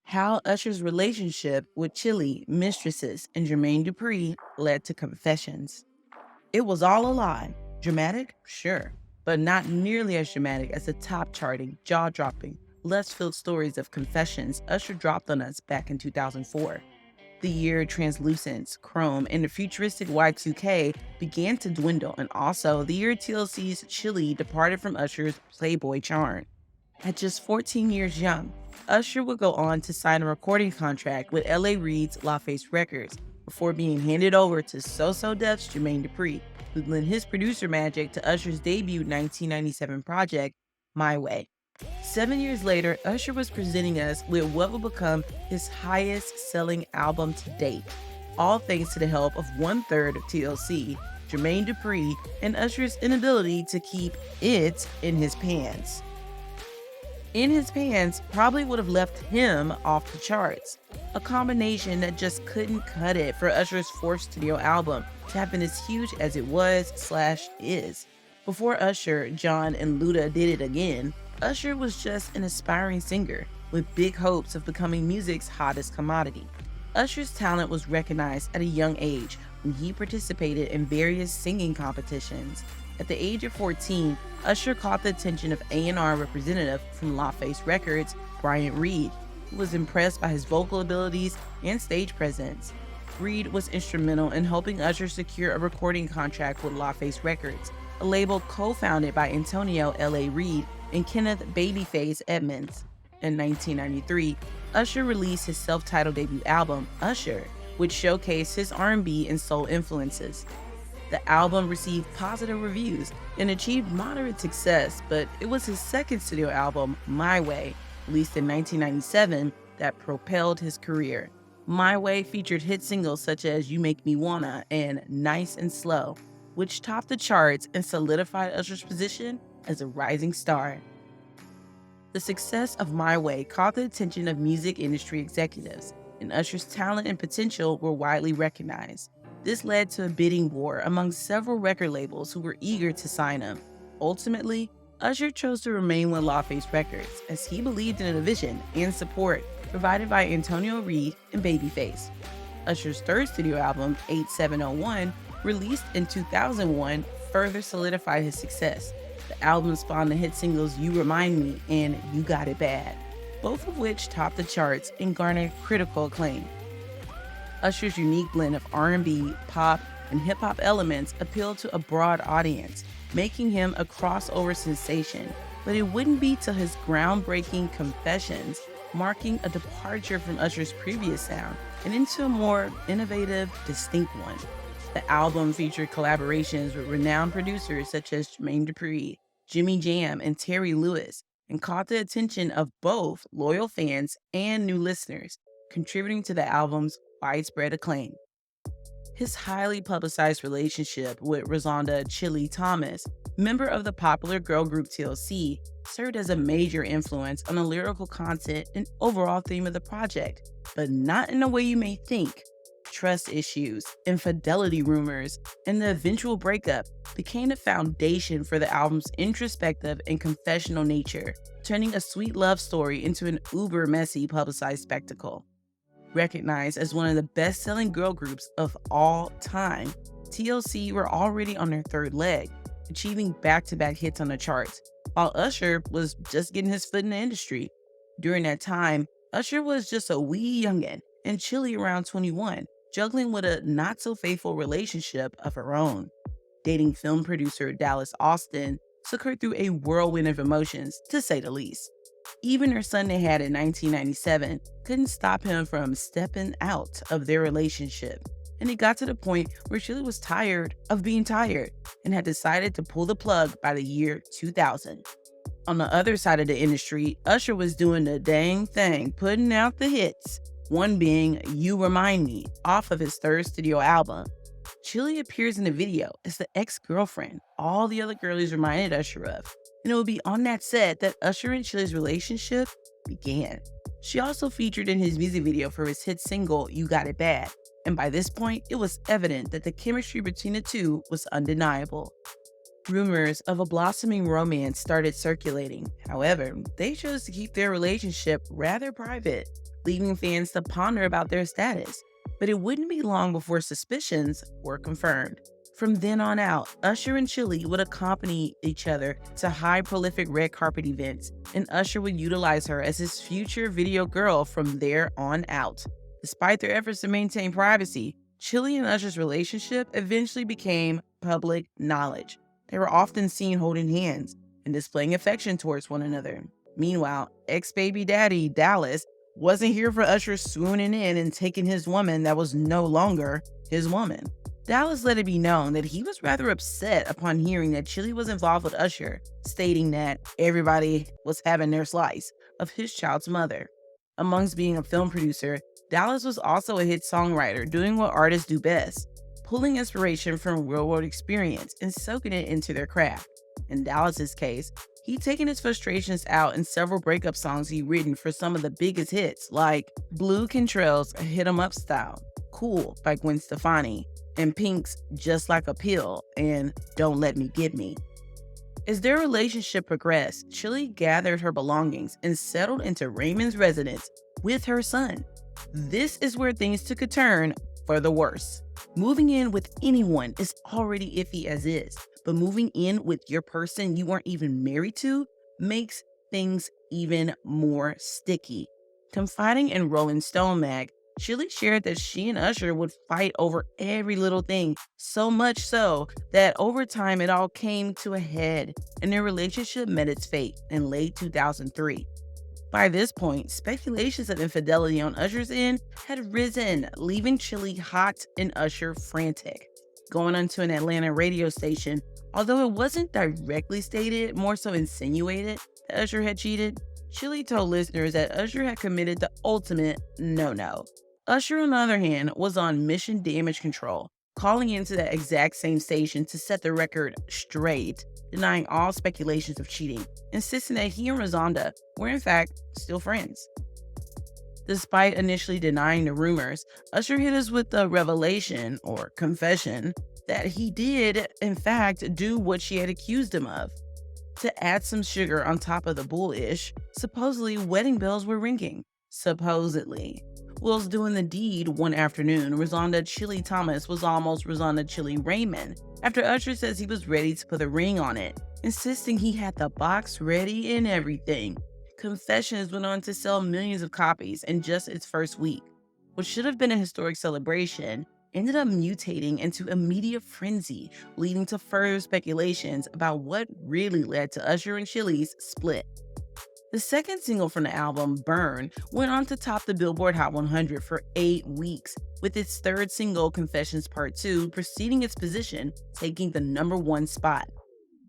How Usher's relationship with Chilli, Mistresses, and Jermaine Dupri led to confessions. It was all a lie. Dramatic? Sure, but not nearly as dramatic as the top charting, jaw dropping, lust filled stories of confessions Usher dropped on us back in 2004. The year translucence, chrome, and the futuristic Y2K began to dwindle, and also the year TLC's Chilli departed from Usher's Playboy charm. At just 14 years young, Usher would go on to sign a recording contract with LA Reid's LaFace Records before being handed over to So Def's Jermaine Dupri, who lent his producer magic to Usher's debut 1997 project, My Way. 7 years later, Usher was presenting us with what will become his highest selling album to date, all thanks to the help of one third of TLC, Jermaine Dupri, and Usher's inability to keep it in his pants. In his pants probably would have left him off the charts. A combination that just couldn't cut it for Usher's fourth studio album to have been as huge as it was/is. Before Usher, John, and Luda did it again, Usher was just an aspiring singer with big hopes of becoming music's hottest commodity. Usher's talent was recognized at a young age when he participated in various singing competitions. At the age of 14, Usher caught the attention of A&R representative from LaFace Records, Bryant Reed, who was impressed by his vocal abilities and stage presence. Reed was instrumental in helping Usher secure a recording contract with LaFace Records, a label co-founded by Antonio L.A. Reid and Kenneth Babyface Edmonds. In 1993, Usher released his self-titled debut album, Usher, which showcased his R&B and soul influences. The album received positive reviews and achieved moderate success, but it was his second studio album, My Way, released in 1997, that propelled his career. My Way featured hit singles such as You Make Me Wanna and Nice and Slow, which topped the charts and solidified Usher's position as a rising star. The success of My Way caught the attention of music industry executives, and Usher's talent and potential were widely recognized. This led to a bidding war among several record labels who were eager to sign him. Ultimately, Usher chose to remain with LaFace Records as he believed in the vision and support provided by Antonio Reid and Babyface. Usher's third studio album, 8701, released in 2001, further solidified his success. The album spawned the hit singles You Remind Me and You Got It Bad, both of which topped the charts and garnered critical acclaim. Usher's unique blend of R&B, pop, and hip-hop elements appealed to a broad audience, making him a crossover sensation. But it wouldn't be till his groundbreaking Confessions, marking a departure from Usher's previous sound and into a more innovative, distinct one. The album featured collaborations with renowned producers such as Jermaine Dupri, Jimmy Jam, and Terry Lewis, and caught the attention of both loyal fans and new listeners, contributing to the album's widespread acclaim. His highly publicized relationship with Rozonda Chilli Thomas, member of the popular girl group TLC, served as a major influence on the lyrical content and overall theme of the project, but not in the way you may think. Trust issues, infidelity rumors, and the eventual breakup became the foundation for the album's introspective and confessional nature, turning a sweet love story into an uber-messy publicized spectacle. Recognized as one of the best-selling girl groups of all time, TLC were already on their third leg, achieving back-to-back hits on the charts, while Usher was just getting his foot in the industry. During that time, Usher was just a wee youngin' and Chilli around 21, juggling with a not-so-faithful relationship of her own. Dating film producer Dallas Austin took her through a whirlwind of emotions, to say the least. Even her son they had in 1997 couldn't stop him from stepping out of their relationship, and it got to the point where Chilli was tired of being tired and had decided to pull the plug by the year 2000. On the other side of the industry, Usher was doing the dang thing, putting out the hits, one being You Remind Me off of his third studio album. Chilli appears in the video as the ex-girlfriend all the other girlies reminded Usher of, and it would be on that set that Usher and Chilli's relationship began. She also featured in his music video for his hit single You Got It Bad, and by this point, it was evident that the chemistry between the two was undeniable. Rumors of a blossoming romance started circulating. However, they chose to keep their relationship rather private. leaving fans to ponder about their status. But it wouldn't be long before suspicions were confirmed. From then on out, Usher and Chilli would accompany each other to high prolific red carpet events, and Usher would utilize her as his future video girl from there on out. Despite their efforts to maintain privacy, Chilli and Usher's relationship eventually became public knowledge. They were often seen holding hands and displaying affection towards one another. Meanwhile, ex-baby daddy Dallas wasn't here for Usher swooning in and taking his woman that was no longer his woman. Dallas let it be known that he was rather upset upon hearing that Chilli was involved with Usher, stating that everybody was having their slice of his child's mother. Amongst being a film producer, Dallas was also a hit songwriter, doing what artists do best, pulling inspiration from real-world experience and soaking it into their craft. In Dallas's case, he'd taken his frustrations out in several breakup songs he'd written for some of the biggest hits, like Blue Cantrell's Hit 'Em Up Style, Cool by Gwen Stefani, and Pink's Just Like a Pill and Don't Let Me Get Me. As their relationship progressed, Chilli gathered her belongings and settled into Raymond's residence with her son. This is where things took a turn for the worse. Moving in with anyone is already iffy as is, but moving in with your person you aren't even married to makes things even more sticky. Confiding in Rolling Stone mag, Chilli shared that she and Usher would fight over every little thing, so much so that over time it all came to a head and their relationship met its fate in late 2003. By this point, speculations of infidelity on Usher's end had risen, leaving Chilli hot and Usher frantic. Going onto an Atlanta radio station, although it wasn't directly stated, more so insinuated that Usher had cheated, Chilli told listeners that Usher had committed the ultimate no-no. Usher, on the other hand, was on mission damage control, calling into that exact same station to set the record straight, denying all speculations of cheating, insisting that he and Rosanda were in fact still friends. Despite initially denying the rumors, Usher hit us with the revelation, or confession, that he did, in fact, do what she had accused him of. To add some sugar on top of the bullish, supposedly wedding bells were ringing. Supposedly. Whilst doing the deed one afternoon, Rosanda Chilli Thomas was almost Rosanda Chilli Raymond, after Usher says he was ready to put a ring on it, insisting he had the box ready and everything. Confessions went on to sell millions of copies in just its first week. What should have been a historic celebration ended up mutating into a media frenzy, leading to further speculations about what really led to Usher and Chilli's split. The second single from the album, Burn, went on to top the Billboard Hot 100 for 8 weeks, with its third single, Confessions Part 2, preceding its position, taking the #1 spot.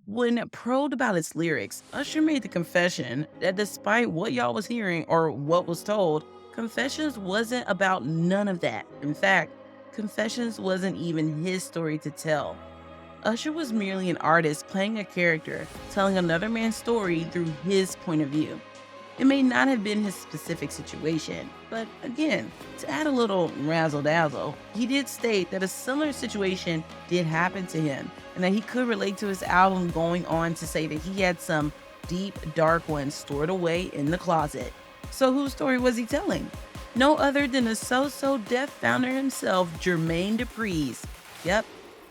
When probed about its lyrics, Usher made the confession that despite what y'all was hearing or what was told, Confessions wasn't about none of that. In fact, Confessions wasn't even his story to tell. Usher was merely an artist playing a character, telling another man's story through his point of view. It may not have been his specific situation, but again, to add a little razzle-dazzle, he did state that a similar situation did happen to him, and that he could relate to his album, going on to say that he had some deep, dark ones stored away in the closet. So whose story was he telling? No other than the so-so deaf founder himself, Jermaine Dupri's. Yep.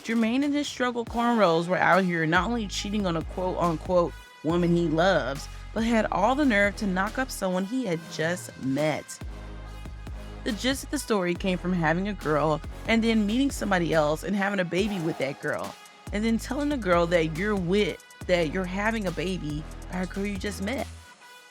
Jermaine and his struggle cornrows were out here not only cheating on a quote-unquote woman he loves, but had all the nerve to knock up someone he had just met. The gist of the story came from having a girl and then meeting somebody else and having a baby with that girl, and then telling the girl that you're having a baby by a girl you just met.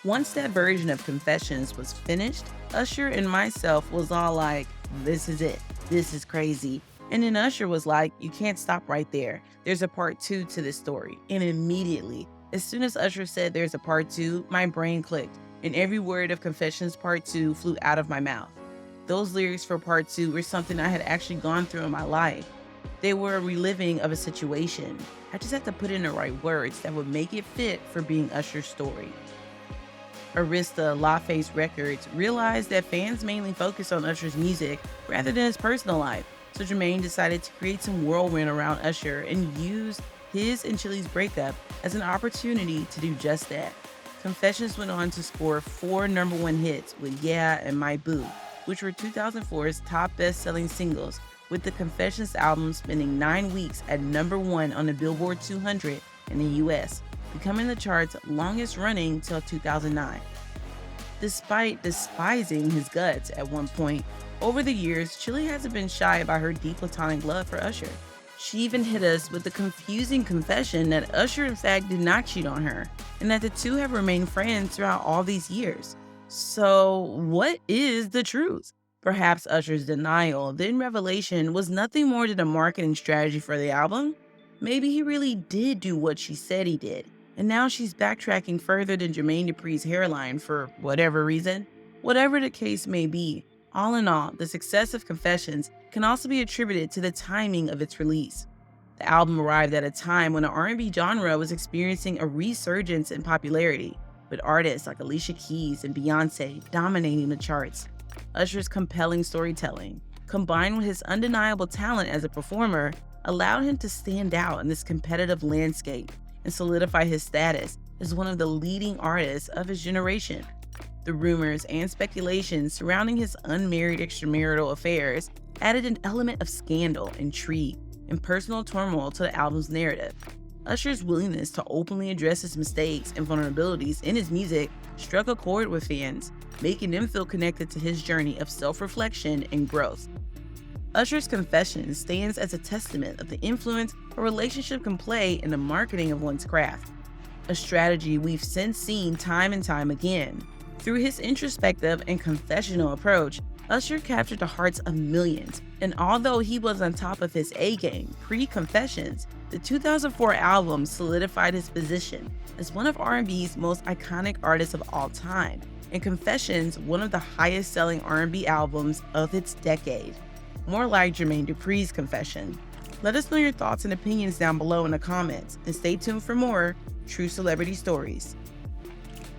Once that version of Confessions was finished, Usher and myself was all like, this is it. This is crazy. And then Usher was like, you can't stop right there. There's a part 2 to this story. And immediately, as soon as Usher said there's a part 2, my brain clicked, and every word of Confessions Part 2 flew out of my mouth. Those lyrics for Part 2 were something I had actually gone through in my life. They were a reliving of a situation. I just had to put in the right words that would make it fit for being Usher's story. Arista LaFace Records realized that fans mainly focus on Usher's music rather than his personal life. So Jermaine decided to create some whirlwind around Usher and use his and Chilli's breakup as an opportunity to do just that. Confessions went on to score 4 number 1 hits with Yeah and My Boo, which were 2004's top best-selling singles, with the Confessions album spending 9 weeks at number 1 on the Billboard 200 in the US, becoming the chart's longest running till 2009. Despite despising his guts at one point, over the years, Chilli hasn't been shy about her deep platonic love for Usher. She even hit us with the confusing confession that Usher in fact did not cheat on her, and that the two have remained friends throughout all these years. So, what is the truth? Perhaps Usher's denial, then revelation, was nothing more than a marketing strategy for the album? Maybe he really did do what she said he did, and now she's backtracking further than Jermaine Dupri's hairline for whatever reason? Whatever the case may be, all in all, the success of Confessions can also be attributed to the timing of its release. The album arrived at a time when the R&B genre was experiencing a resurgence in popularity, with artists like Alicia Keys and Beyoncé dominating the charts. Usher's compelling storytelling, combined with his undeniable talent as a performer, allowed him to stand out in this competitive landscape and solidify his status as one of the leading artists of his generation. The rumors and speculations surrounding his unmarried extramarital affairs added an element of scandal, intrigue, and personal turmoil to the album's narrative. Usher's willingness to openly address his mistakes and vulnerabilities in his music struck a chord with fans, making them feel connected to his journey of self-reflection and growth. Usher's Confessions stands as a testament of the influence a relationship can play in the marketing of one's craft, a strategy we've since seen time and time again. Through his introspective and confessional approach, Usher captured the hearts of millions, and although he was on top of his A-game pre-Confessions, the 2004 album solidified his position as one of R&B's most iconic artists of all time, and Confessions one of the highest-selling R&B albums of its decade. More like Jermaine Dupri's Confession. Let us know your thoughts and opinions down below in the comments, and stay tuned for more true celebrity stories.